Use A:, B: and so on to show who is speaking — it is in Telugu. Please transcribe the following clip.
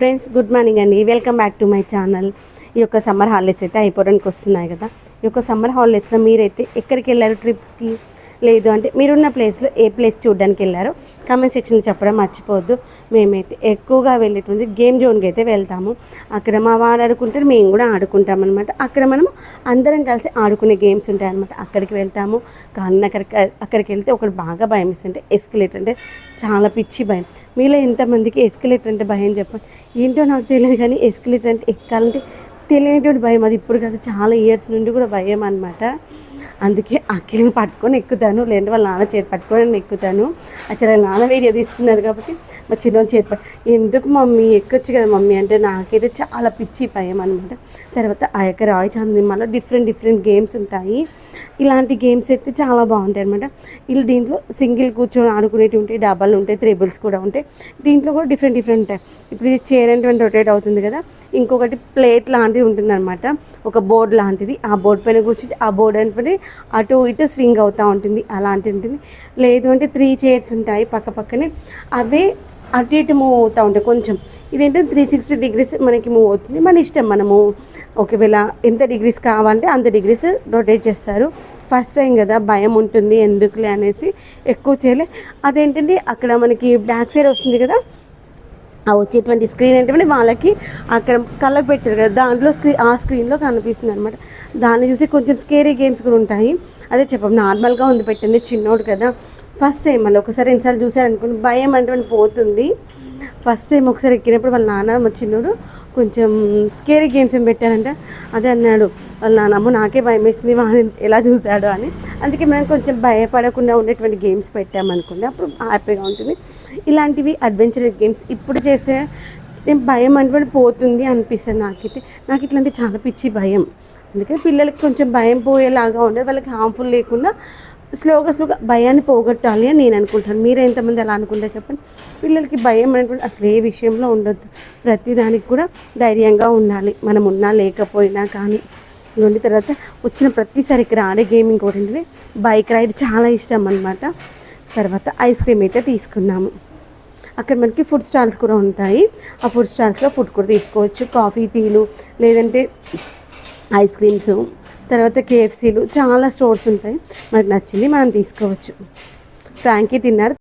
A: ఫ్రెండ్స్ గుడ్ మార్నింగ్ అండి, welcome back to my channel. ఈ యొక్క సమ్మర్ హాలిడేస్ అయితే అయిపోవడానికి వస్తున్నాయి కదా. ఈ యొక్క సమ్మర్ హాలిడేస్లో మీరైతే ఎక్కడికి వెళ్ళారు ట్రిప్స్కి, లేదు అంటే మీరున్న ప్లేస్లో ఏ ప్లేస్ చూడడానికి వెళ్ళారో కామెంట్ సెక్షన్లో చెప్పడం మర్చిపోవద్దు. మేమైతే ఎక్కువగా వెళ్ళేటువంటి గేమ్ జోన్కి అయితే వెళ్తాము. అక్కడ మా వాడు ఆడుకుంటారు, మేము కూడా ఆడుకుంటాం అనమాట. అక్కడ మనం అందరం కలిసి ఆడుకునే గేమ్స్ ఉంటాయి అనమాట. అక్కడికి వెళ్తాము. కానీ అక్కడికి వెళ్తే ఒకటి బాగా భయం వేస్తుంటే ఎస్కలేటర్ అంటే చాలా పిచ్చి భయం. మీలో ఎంతమందికి ఎస్కలేటర్ అంటే భయం చెప్పండి. ఏంటో నాకు తెలియదు కానీ ఎస్కలేటర్ అంటే ఎక్కాలంటే తెలియనటువంటి భయం. అది ఇప్పుడు కదా, చాలా ఇయర్స్ నుండి కూడా భయం అనమాట. అందుకే అఖిల్ని పట్టుకొని ఎక్కుతాను, లేదంటే వాళ్ళ నాన్న చేతి పట్టుకొని ఎక్కుతాను. యాక్చువల్గా నాన్న వీడియో తీస్తున్నారు కాబట్టి మా చిన్న చేతి ఎందుకు మమ్మీ ఎక్కొచ్చు కదా మమ్మీ అంటే నాకైతే చాలా పిచ్చి భయం అనమాట. తర్వాత ఆ యొక్క రాయ్ చాందిమాలో డిఫరెంట్ గేమ్స్ ఉంటాయి. ఇలాంటి గేమ్స్ అయితే చాలా బాగుంటాయి అనమాట. ఇలా దీంట్లో సింగిల్ కూర్చొని ఆడుకునేవి ఉంటాయి, డబల్ ఉంటాయి, త్రిబుల్స్ కూడా ఉంటాయి. దీంట్లో కూడా డిఫరెంట్ ఉంటాయి. ఇప్పుడు ఇది చైర్ అంటే రొటేట్ అవుతుంది కదా, ఇంకొకటి ప్లేట్ లాంటిది ఉంటుంది అనమాట, ఒక బోర్డు లాంటిది. ఆ బోర్డు పైన కూర్చుంటే ఆ బోర్డు అంటే అటు ఇటు స్వింగ్ అవుతూ ఉంటుంది, అలాంటిది ఉంటుంది. లేదు అంటే 3 చైర్స్ ఉంటాయి పక్క పక్కనే, అవే అటు ఇటు మూవ్ అవుతూ ఉంటాయి కొంచెం. ఇదేంటంటే 360 degrees మనకి మూవ్ అవుతుంది. మన ఇష్టం, మనము ఒకవేళ ఎంత డిగ్రీస్ కావాలంటే అంత డిగ్రీస్ రొటేట్ చేస్తారు. ఫస్ట్ టైం కదా, భయం ఉంటుంది ఎందుకులే అనేసి ఎక్కువ చేయలే. అదేంటంటే అక్కడ మనకి బ్యాక్ సైడ్ వస్తుంది కదా, ఆ వచ్చేటువంటి స్క్రీన్ ఏంటంటే వాళ్ళకి అక్కడ కళ్ళకు పెట్టారు కదా, దాంట్లో ఆ స్క్రీన్లో కనిపిస్తుంది అనమాట. దాన్ని చూసి కొంచెం స్కేరీ గేమ్స్ కూడా ఉంటాయి. అదే చెప్పాం, నార్మల్గా ఉంది పెట్టింది, చిన్నోడు కదా ఫస్ట్ టైం. మళ్ళీ ఒకసారి ఎన్నిసార్లు చూసారనుకోండి భయం అంటే పోతుంది. ఫస్ట్ టైం ఒకసారి ఎక్కినప్పుడు వాళ్ళ నాన్న మా చిన్నోడు కొంచెం స్కేరీ గేమ్స్ ఏం పెట్టారంటే అదే అన్నాడు వాళ్ళ నాన్నమ్మ, నాకే భయం వేసింది వాడిని ఎలా చూశాడు అని. అందుకే మనం కొంచెం భయపడకుండా ఉండేటువంటి గేమ్స్ పెట్టామనుకోండి, అప్పుడు హ్యాపీగా ఉంటుంది. ఇలాంటివి అడ్వెంచరస్ గేమ్స్ ఇప్పుడు చేసే భయం అంటే పోతుంది అనిపిస్తుంది నాకైతే. నాకు ఇట్లాంటి చాలా పిచ్చి భయం. అందుకని పిల్లలకి కొంచెం భయం పోయేలాగా ఉండదు, వాళ్ళకి హార్మ్ఫుల్ లేకుండా స్లోగా భయాన్ని పోగొట్టాలి అని నేను అనుకుంటాను. మీరు ఎంతమంది అలా అనుకుంటే చెప్పండి. పిల్లలకి భయం అనేటువంటి అసలు ఏ విషయంలో ఉండొద్దు, ప్రతిదానికి కూడా ధైర్యంగా ఉండాలి, మనం ఉన్నా లేకపోయినా కానీ. ఉండి తర్వాత వచ్చిన ప్రతిసారి ఇక్కడ ఆడే గేమ్ ఇంకోటి ఏంటంటే బైక్ రైడ్ చాలా ఇష్టం అనమాట. తర్వాత ఐస్ క్రీమ్ అయితే తీసుకున్నాము. అక్కడ మనకి ఫుడ్ స్టాల్స్ కూడా ఉంటాయి. ఆ ఫుడ్ స్టాల్స్లో ఫుడ్ కూడా తీసుకోవచ్చు, కాఫీ, టీలు, లేదంటే ఐస్ క్రీమ్స్, తర్వాత KFCలు, చాలా స్టోర్స్ ఉంటాయి. మనకు నచ్చింది మనం తీసుకోవచ్చు. ఫ్రాంకీ తిన్నారు.